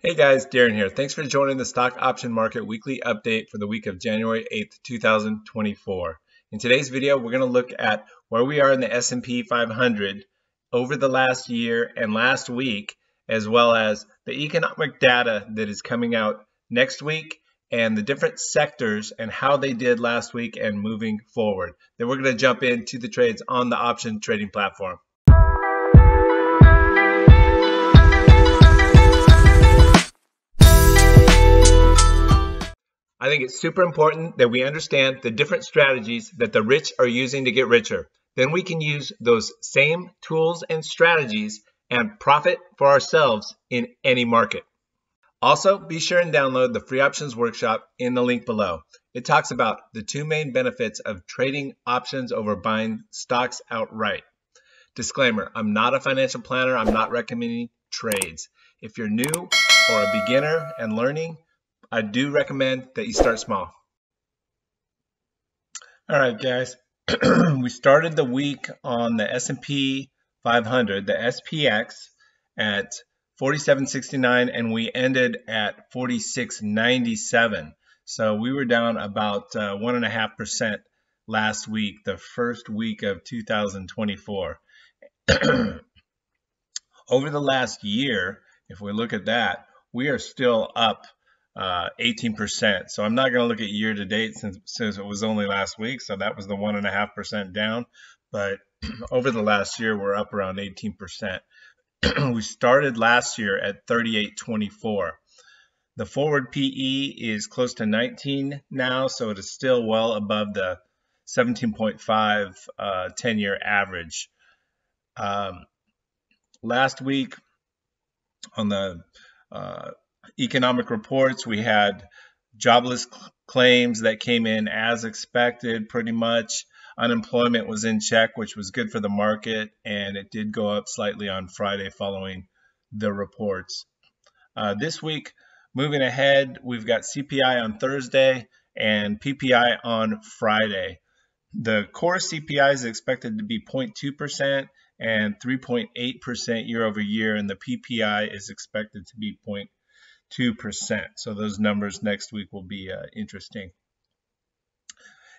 Hey guys, Darren here. Thanks for joining the Stock Option Market Weekly Update for the week of January 8th, 2024. In today's video, we're going to look at where we are in the S&P 500 over the last year and last week, as well as the economic data that is coming out next week and the different sectors and how they did last week and moving forward. Then we're going to jump into the trades on the option trading platform. I think it's super important that we understand the different strategies that the rich are using to get richer. Then we can use those same tools and strategies and profit for ourselves in any market. Also, be sure and download the free options workshop in the link below. It talks about the two main benefits of trading options over buying stocks outright. Disclaimer, I'm not a financial planner. I'm not recommending trades. If you're new or a beginner and learning, I do recommend that you start small. All right, guys. We started the week on the S&P 500, the SPX, at 47.69, and we ended at 46.97. So we were down about 1.5% last week, the first week of 2024. Over the last year, if we look at that, we are still up 18%. So I'm not going to look at year to date since it was only last week. So that was the 1.5% down. But over the last year, we're up around 18%. We started last year at 38.24. The forward PE is close to 19 now, so it is still well above the 17.5 10-year average. Last week on the economic reports, we had jobless claims that came in as expected pretty much. Unemployment was in check, which was good for the market, and it did go up slightly on Friday following the reports. This week, moving ahead, we've got CPI on Thursday and PPI on Friday. The core CPI is expected to be 0.2% and 3.8% year over year, and the PPI is expected to be 0.2%. So those numbers next week will be interesting.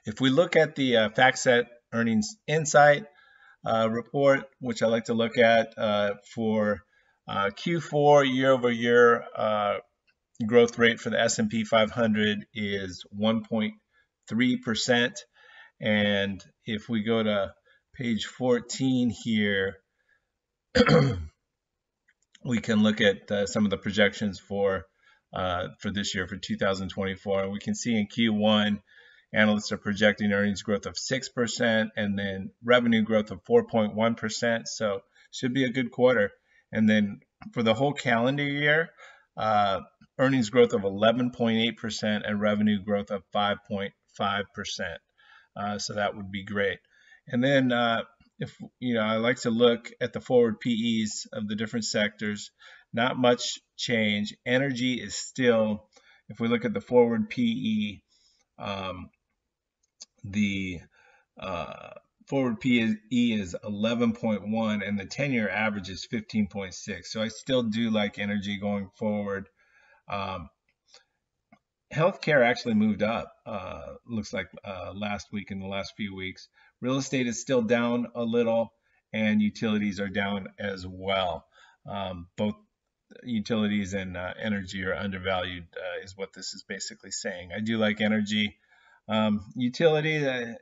If we look at the FactSet Earnings Insight report, which I like to look at for Q4 year over year growth rate for the S&P 500 is 1.3%. And if we go to page 14 here, we can look at some of the projections for this year, for 2024. We can see in Q1, analysts are projecting earnings growth of 6% and then revenue growth of 4.1%. So should be a good quarter. And then for the whole calendar year, earnings growth of 11.8% and revenue growth of 5.5%. So that would be great. And then if I like to look at the forward PEs of the different sectors, not much change. Energy is still, if we look at the forward PE, the forward PE is 11.1 and the 10-year average is 15.6. So I still do like energy going forward. Healthcare actually moved up, looks like last week, in the last few weeks. Real estate is still down a little, and utilities are down as well. Both utilities and energy are undervalued, is what this is basically saying. I do like energy. Utilities, I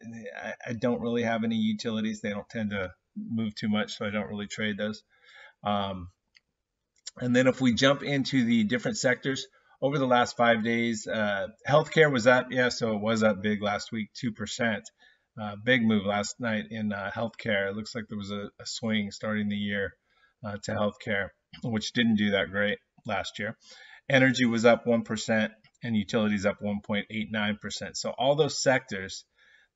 don't really have any utilities. They don't tend to move too much, so I don't really trade those. And then if we jump into the different sectors, over the last 5 days, healthcare was up. Yeah, so it was up big last week, 2%. Big move last night in healthcare. It looks like there was a swing starting the year to healthcare, which didn't do that great last year. Energy was up 1% and utilities up 1.89%. So all those sectors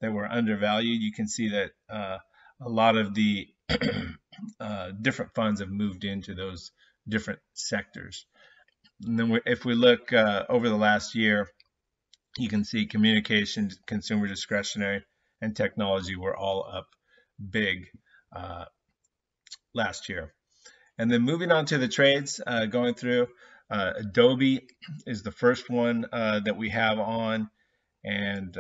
that were undervalued, you can see that a lot of the different funds have moved into those different sectors. And then if we look over the last year, you can see communications, consumer discretionary, and technology were all up big last year. And then moving on to the trades, going through, Adobe is the first one that we have on, and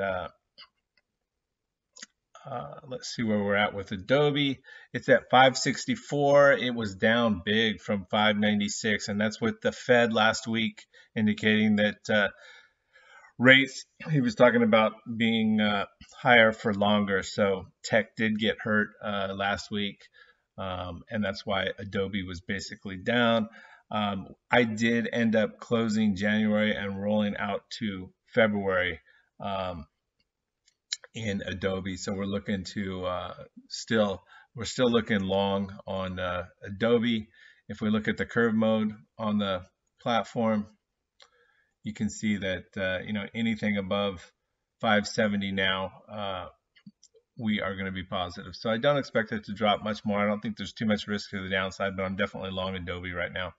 let's see where we're at with Adobe. It's at 564. It was down big from 596, and that's with the Fed last week indicating that rates, he was talking about being higher for longer. So tech did get hurt last week, and that's why Adobe was basically down. I did end up closing January and rolling out to February. In Adobe. So we're looking to we're still looking long on Adobe. If we look at the curve mode on the platform, you can see that anything above 570 now, we are going to be positive. So I don't expect it to drop much more. I don't think there's too much risk to the downside, but I'm definitely long Adobe right now.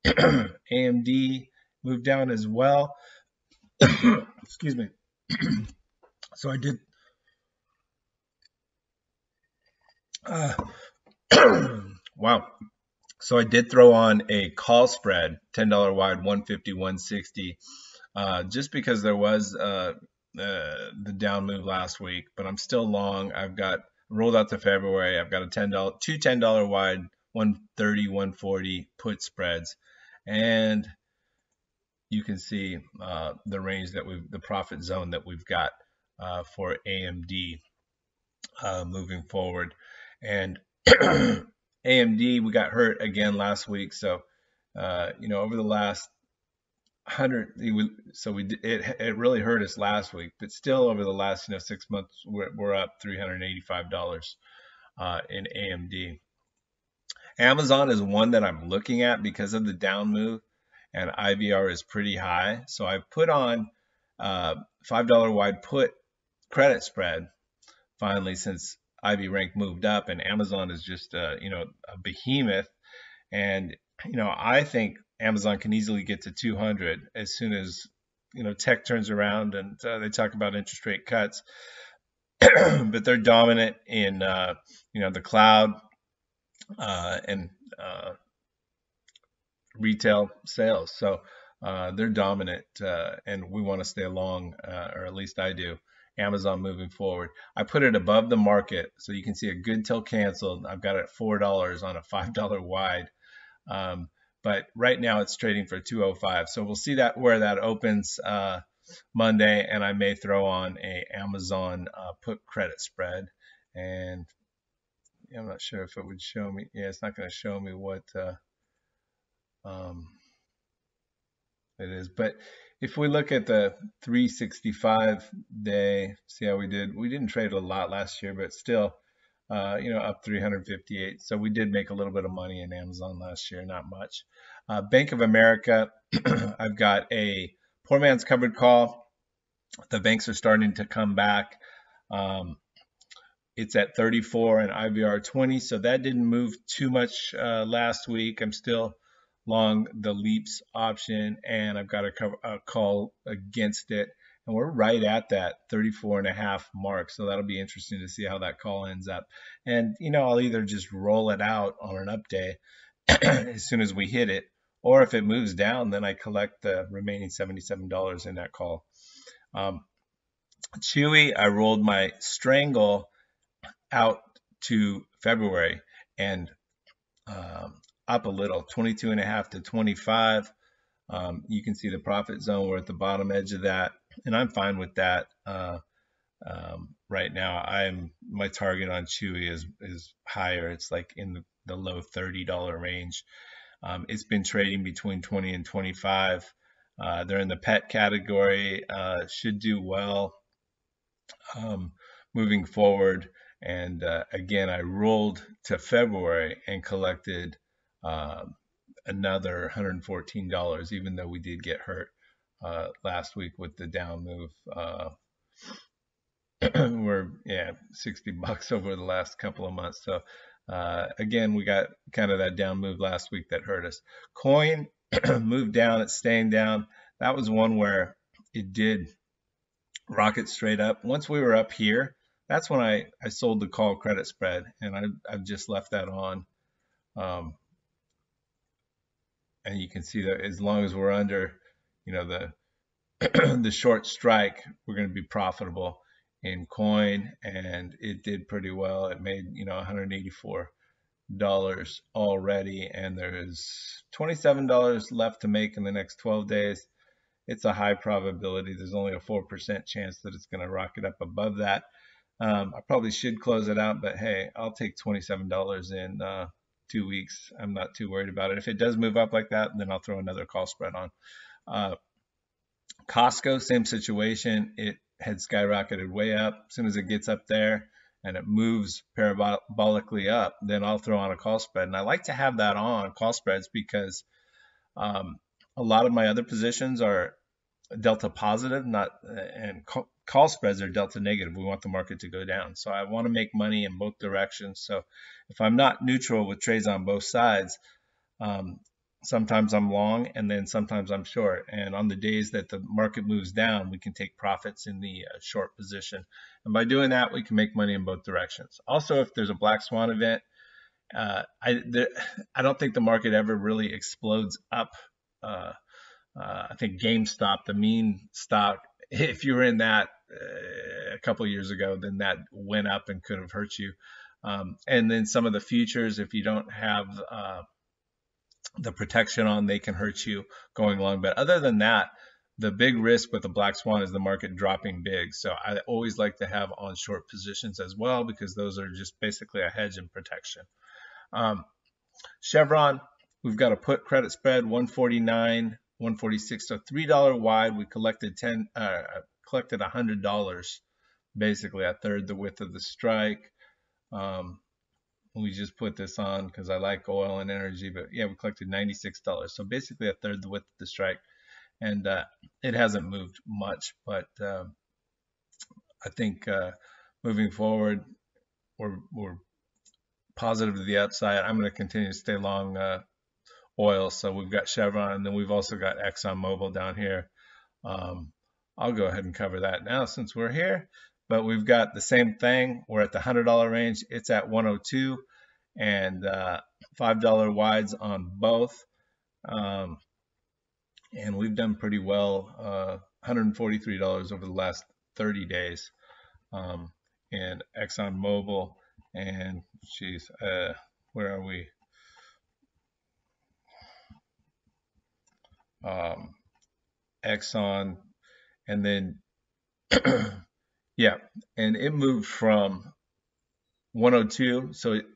AMD moved down as well. Excuse me. So I did. Wow. So I did throw on a call spread, $10 wide, 150, 160, just because there was the down move last week, but I'm still long. I've got rolled out to February. I've got a two $10 wide, 130, 140 put spreads, and you can see the range that the profit zone that we've got for AMD moving forward. And AMD, we got hurt again last week. So, over the last 100, it really hurt us last week, but still over the last 6 months, we're up $385 in AMD. Amazon is one that I'm looking at because of the down move, and IVR is pretty high. So I put on $5 wide put credit spread finally, since Ivy rank moved up, and Amazon is just a behemoth. And I think Amazon can easily get to 200 as soon as tech turns around and they talk about interest rate cuts. But they're dominant in the cloud and retail sales. So they're dominant, and we want to stay along, or at least I do. Amazon moving forward. I put it above the market, so you can see a good till canceled. I've got it at $4 on a $5 wide, but right now it's trading for 205. So we'll see where that opens Monday, and I may throw on a Amazon put credit spread. And I'm not sure if it would show me. Yeah, it's not going to show me what it is, but if we look at the 365 day, see how we did. We didn't trade a lot last year, but still, up 358. So we did make a little bit of money in Amazon last year, not much. Bank of America, I've got a poor man's covered call. The banks are starting to come back. It's at 34 and IVR 20, so that didn't move too much last week. I'm still long the leaps option, and I've got a call against it, and we're right at that 34.5 mark. So that'll be interesting to see how that call ends up. And I'll either just roll it out on an up day as soon as we hit it, or if it moves down, then I collect the remaining $77 in that call. Chewy, I rolled my strangle out to February and up a little, 22.5 to 25. You can see the profit zone. We're at the bottom edge of that, and I'm fine with that right now. My target on Chewy is higher. It's like in the low $30 range. It's been trading between 20 and 25. They're in the pet category. Should do well moving forward. And again, I rolled to February and collected another $114, even though we did get hurt last week with the down move. We're $60 over the last couple of months. So again, we got kind of that down move last week that hurt us. Coin moved down. It's staying down. That was one where it did rocket straight up. Once we were up here, that's when I sold the call credit spread, and I've just left that on. and you can see that as long as we're under, the the short strike, we're going to be profitable in coin, and it did pretty well. It made, $184 already, and there's $27 left to make in the next 12 days. It's a high probability. There's only a 4% chance that it's going to rocket up above that. I probably should close it out, but hey, I'll take $27 in 2 weeks. I'm not too worried about it. If it does move up like that, then I'll throw another call spread on. Costco, same situation. It had skyrocketed way up. As soon as it gets up there and it moves parabolically up, then I'll throw on a call spread. And I like to have that on call spreads because a lot of my other positions are delta positive, and call spreads are delta negative. We want the market to go down. So I want to make money in both directions. So if I'm not neutral with trades on both sides, sometimes I'm long and then sometimes I'm short. And on the days that the market moves down, we can take profits in the short position. And by doing that, we can make money in both directions. Also, if there's a black swan event, I don't think the market ever really explodes up. I think GameStop, the meme stock, if you were in that a couple of years ago, then that went up and could have hurt you. And then some of the futures, if you don't have the protection on, they can hurt you going long. But other than that, the big risk with the black swan is the market dropping big. So I always like to have on short positions as well, because those are just basically a hedge and protection. Chevron, we've got a put credit spread 149, 146, so $3 wide. We collected $100, basically a third the width of the strike. We just put this on because I like oil and energy, but yeah, we collected $96. So basically a third the width of the strike. And it hasn't moved much, but I think moving forward, we're positive to the upside. I'm going to continue to stay long oil. So we've got Chevron, and then we've also got ExxonMobil down here. I'll go ahead and cover that now since we're here. But we've got the same thing. We're at the $100 range. It's at 102, and $5 wides on both. And we've done pretty well, $143 over the last 30 days. And ExxonMobil, and geez, where are we? Exxon, and then yeah, and it moved from 102, so it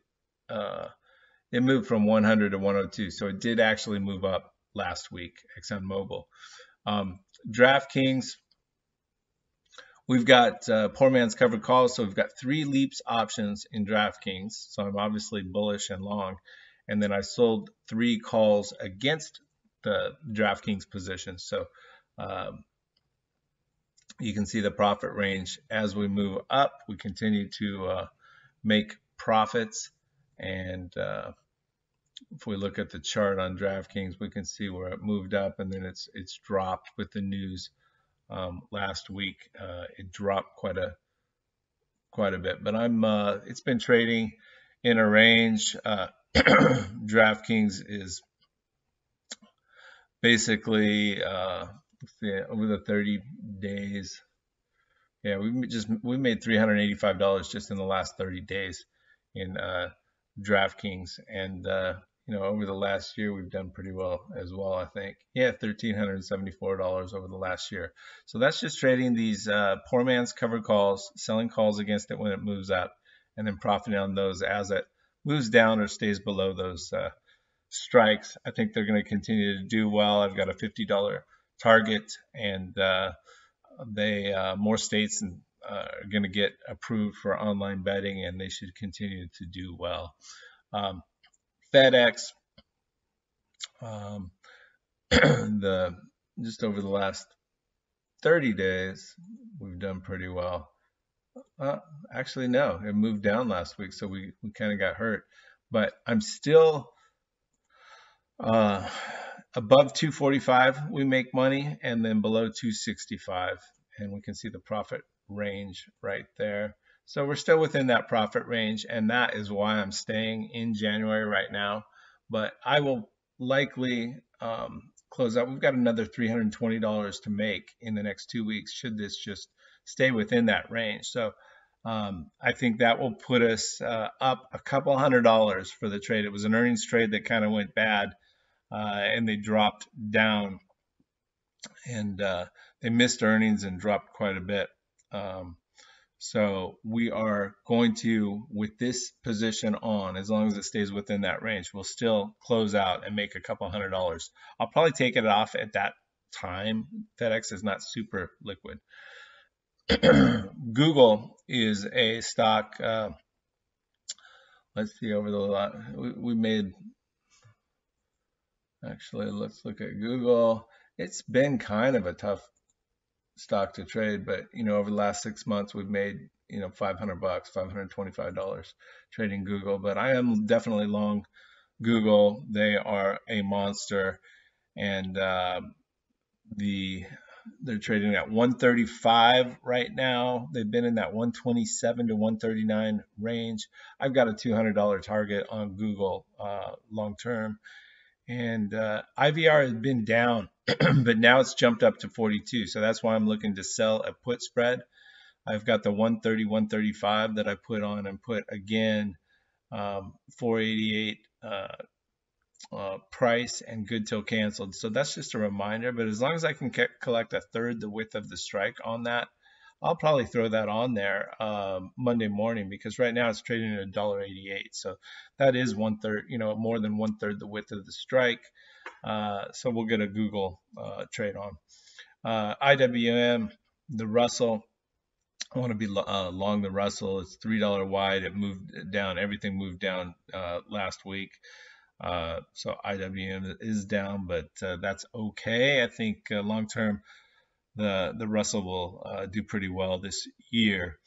moved from 100 to 102, so it did actually move up last week. ExxonMobil, DraftKings, we've got poor man's covered calls, so we've got 3 leaps options in DraftKings, so I'm obviously bullish and long, and then I sold 3 calls against the DraftKings position. So you can see the profit range as we move up. We continue to make profits, and if we look at the chart on DraftKings, we can see where it moved up and then it's dropped with the news last week. It dropped quite a bit, but it's been trading in a range. DraftKings is basically over the 30 days, yeah, we made $385 just in the last 30 days in DraftKings, and over the last year we've done pretty well as well. I think, yeah, $1,374 over the last year. So that's just trading these poor man's covered calls, selling calls against it when it moves up, and then profiting on those as it moves down or stays below those strikes. I think they're going to continue to do well. I've got a $50 target, and more states are going to get approved for online betting, and they should continue to do well. FedEx, just over the last 30 days, we've done pretty well. Actually, no, it moved down last week, so we kind of got hurt. But I'm still above 245, we make money, and then below 265, and we can see the profit range right there. So we're still within that profit range, and that is why I'm staying in January right now. But I will likely close out. We've got another $320 to make in the next 2 weeks should this just stay within that range. So I think that will put us up a couple $100 for the trade. It was an earnings trade that kind of went bad, and they dropped down, and they missed earnings and dropped quite a bit. So we are going to, with this position on, as long as it stays within that range, we'll still close out and make a couple $100. I'll probably take it off at that time. FedEx is not super liquid. Google is a stock. Let's see, over the lot, we made, actually, let's look at Google. It's been kind of a tough stock to trade, but over the last 6 months we've made $500, $525 trading Google. But I am definitely long Google. They are a monster, and they're trading at 135 right now. They've been in that 127 to 139 range. I've got a $200 target on Google long term. And IVR has been down, but now it's jumped up to 42. So that's why I'm looking to sell a put spread. I've got the 130, 135 that I put on, and put again 488 price and good till canceled. So that's just a reminder. But as long as I can collect a third the width of the strike on that, I'll probably throw that on there Monday morning, because right now it's trading at $1.88. So that is 1/3, more than 1/3 the width of the strike. So we'll get a Google trade on. IWM, the Russell. I want to be long the Russell. It's $3 wide. It moved down. Everything moved down last week. So IWM is down, but that's okay. I think long term, the Russell will do pretty well this year.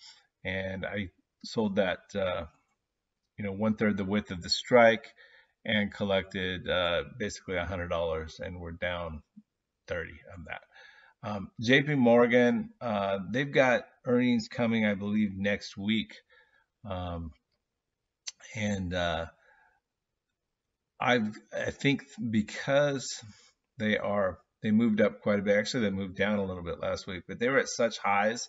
And I sold that 1/3 the width of the strike and collected basically $100, and we're down 30 on that. JP Morgan, they've got earnings coming, I believe, next week. And I think because they moved up quite a bit. Actually, they moved down a little bit last week, but they were at such highs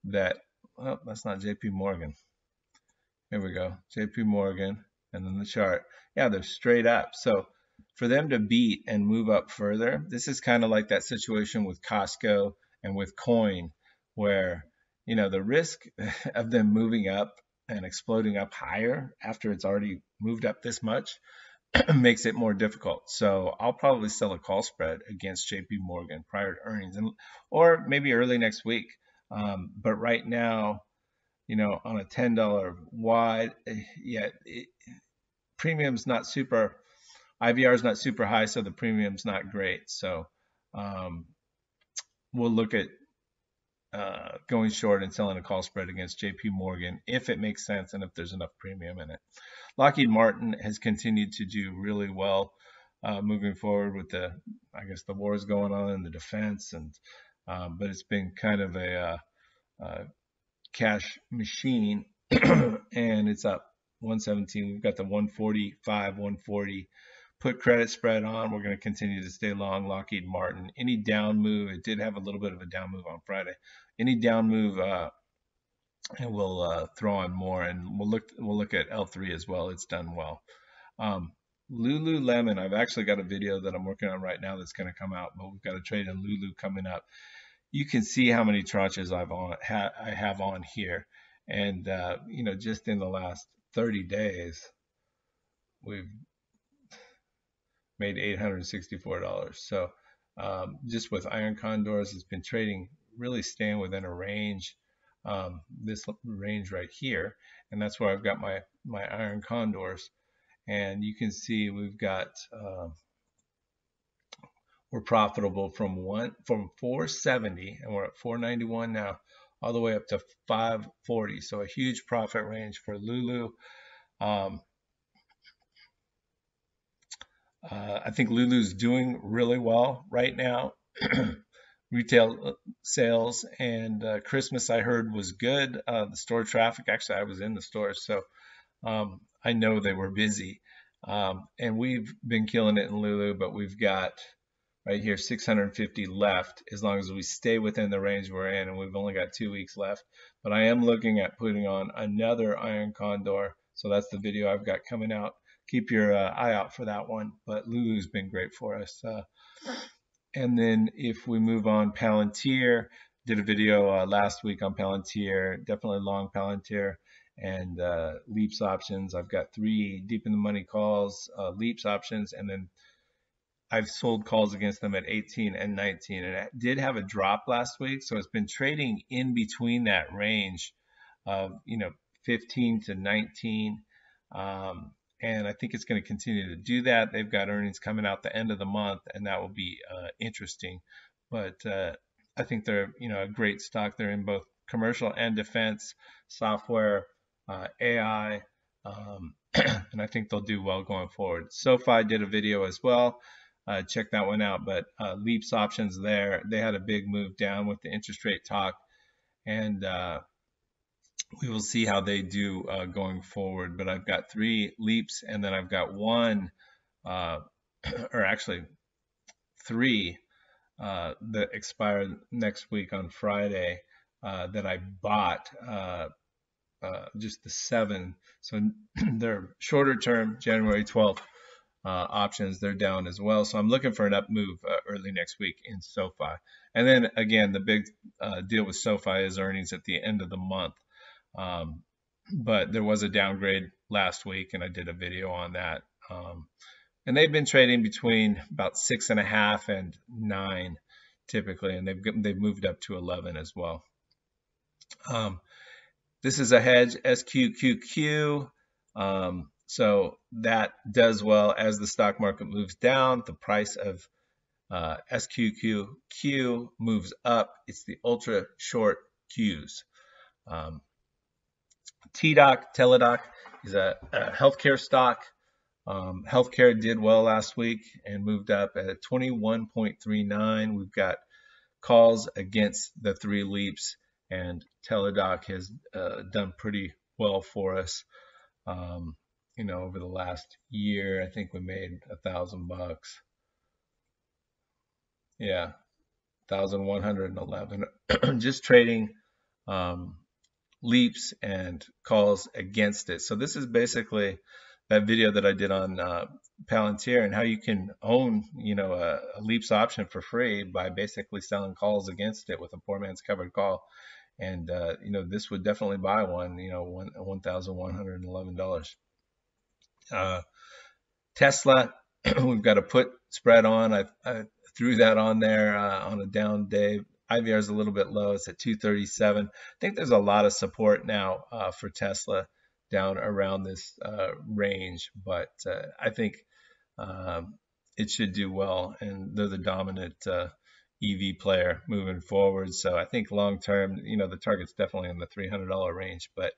that, well, that's not JP Morgan. Here we go, JP Morgan, and then the chart. Yeah, they're straight up. So for them to beat and move up further, this is kind of like that situation with Costco and with Coin, where the risk of them moving up and exploding up higher after it's already moved up this much makes it more difficult. So I'll probably sell a call spread against JP Morgan prior to earnings, or maybe early next week. But right now, on a $10 wide, premium's not super, IVR is not super high, so the premium's not great. So we'll look at going short and selling a call spread against JP Morgan if it makes sense and if there's enough premium in it. Lockheed Martin has continued to do really well moving forward with the wars going on in the defense, and but it's been kind of a cash machine, and it's up 117. We've got the 145, 140 put credit spread on. We're going to continue to stay long Lockheed Martin. Any down move, it did have a little bit of a down move on Friday. Any down move, and we'll throw on more, and we'll look at L3 as well. It's done well. Lululemon, I've actually got a video that I'm working on right now that's going to come out, but we've got a trade in Lulu coming up. You can see how many tranches I have on here, and just in the last 30 days, we've made $864. So just with iron condors, it's been trading, really staying within a range, this range right here, and that's where I've got my iron condors. And you can see we've got we're profitable from 470, and we're at 491 now, all the way up to 540. So a huge profit range for Lulu. I think Lulu's doing really well right now. Retail sales and Christmas, I heard, was good. The store traffic, actually, I was in the stores, so I know they were busy. And we've been killing it in Lulu, but we've got right here 650 left as long as we stay within the range we're in, and we've only got 2 weeks left. But I am looking at putting on another iron condor, so that's the video I've got coming out. Keep your eye out for that one. But Lulu's been great for us. And then if we move on, Palantir, did a video last week on Palantir, definitely long Palantir, and leaps options. I've got 3 deep in the money calls, leaps options, and then I've sold calls against them at 18 and 19, and it did have a drop last week, so it's been trading in between that range of 15 to 19, and I think it's going to continue to do that. They've got earnings coming out the end of the month, and that will be interesting. But I think they're a great stock. They're in both commercial and defense, software, AI, and I think they'll do well going forward. SoFi did a video as well. Check that one out. But leaps options there, they had a big move down with the interest rate talk, and we will see how they do going forward. But I've got 3 leaps, and then I've got 1, or actually 3 that expire next week on Friday that I bought. Just the 7. So they're shorter term, January 12th options. They're down as well. So I'm looking for an up move early next week in SoFi. And then again, the big deal with SoFi is earnings at the end of the month. But there was a downgrade last week, and I did a video on that. And they've been trading between about 6.5 and 9 typically, and they've moved up to 11 as well. This is a hedge, SQQQ. So that does well as the stock market moves down. The price of SQQQ moves up. It's the ultra short Qs. Teladoc is a healthcare stock. Healthcare did well last week and moved up at 21.39. We've got calls against the 3 leaps, and Teladoc has done pretty well for us. Over the last year, I think we made $1,000. Yeah, 1,111. Just trading leaps and calls against it. So this is basically that video that I did on Palantir and how you can own, a leaps option for free by basically selling calls against it with a poor man's covered call. And this would definitely buy one. $1,111. Tesla, we've got a put spread on. I threw that on there on a down day. IVR is a little bit low. It's at 237. I think there's a lot of support now for Tesla down around this range, but I think it should do well, and they're the dominant EV player moving forward. So I think long term, the target's definitely in the $300 range, but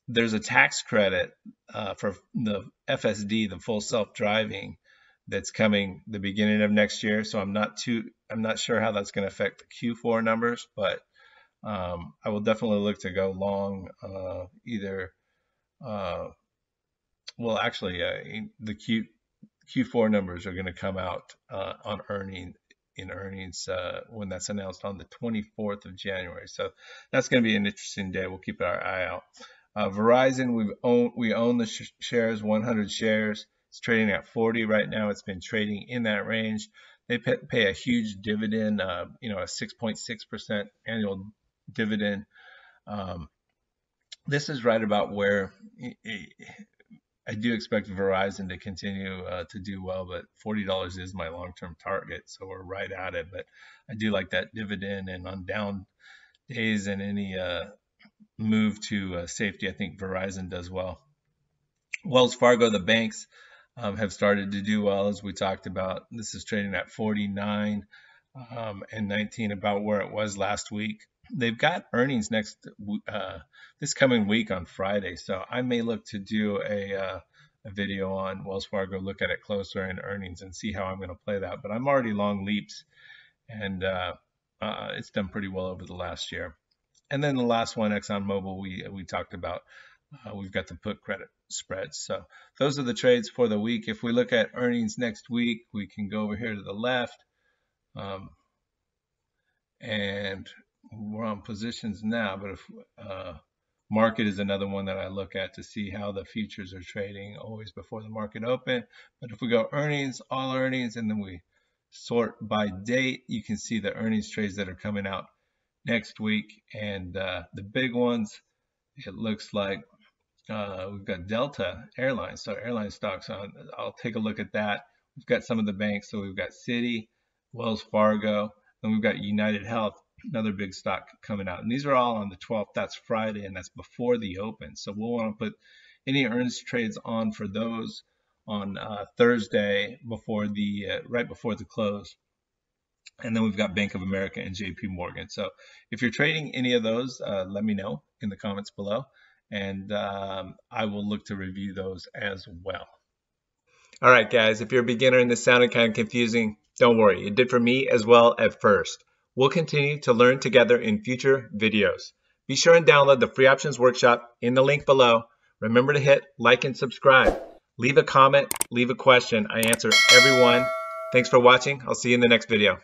there's a tax credit for the FSD, the full self-driving, that's coming the beginning of next year. So I'm not sure how that's going to affect the Q4 numbers, but I will definitely look to go long either. The Q4 numbers are going to come out on earnings when that's announced on the 24th of January. So that's going to be an interesting day. We'll keep our eye out. Verizon, we own the shares, 100 shares. It's trading at 40 right now. It's been trading in that range. They pay a huge dividend, a 6.6% annual dividend. This is right about where I do expect Verizon to continue to do well, but $40 is my long-term target, so we're right at it. But I do like that dividend, and on down days and any move to safety, I think Verizon does well. Wells Fargo, the banks have started to do well, as we talked about. This is trading at 49 and 19, about where it was last week. They've got earnings this coming week on Friday, so I may look to do a video on Wells Fargo, look at it closer in earnings and see how I'm going to play that. But I'm already long leaps, and it's done pretty well over the last year. And then the last one, ExxonMobil, we talked about. We've got the put credit spreads. So those are the trades for the week. If we look at earnings next week, we can go over here to the left. And we're on positions now, but if market is another one that I look at to see how the futures are trading always before the market open. But if we go earnings, all earnings, and then we sort by date, you can see the earnings trades that are coming out next week. And the big ones, it looks like we've got Delta Airlines, so airline stocks. I'll take a look at that. We've got some of the banks, so we've got Citi, Wells Fargo, and we've got United Health, another big stock coming out. And these are all on the 12th. That's Friday, and that's before the open. So we'll want to put any earnings trades on for those on Thursday before the right before the close. And then we've got Bank of America and JP Morgan. So if you're trading any of those, let me know in the comments below, and I will look to review those as well. All right, guys, if you're a beginner and this sounded kind of confusing, don't worry. It did for me as well at first. We'll continue to learn together in future videos. Be sure and download the free options workshop in the link below. Remember to hit like and subscribe. Leave a comment, leave a question. I answer everyone. Thanks for watching. I'll see you in the next video.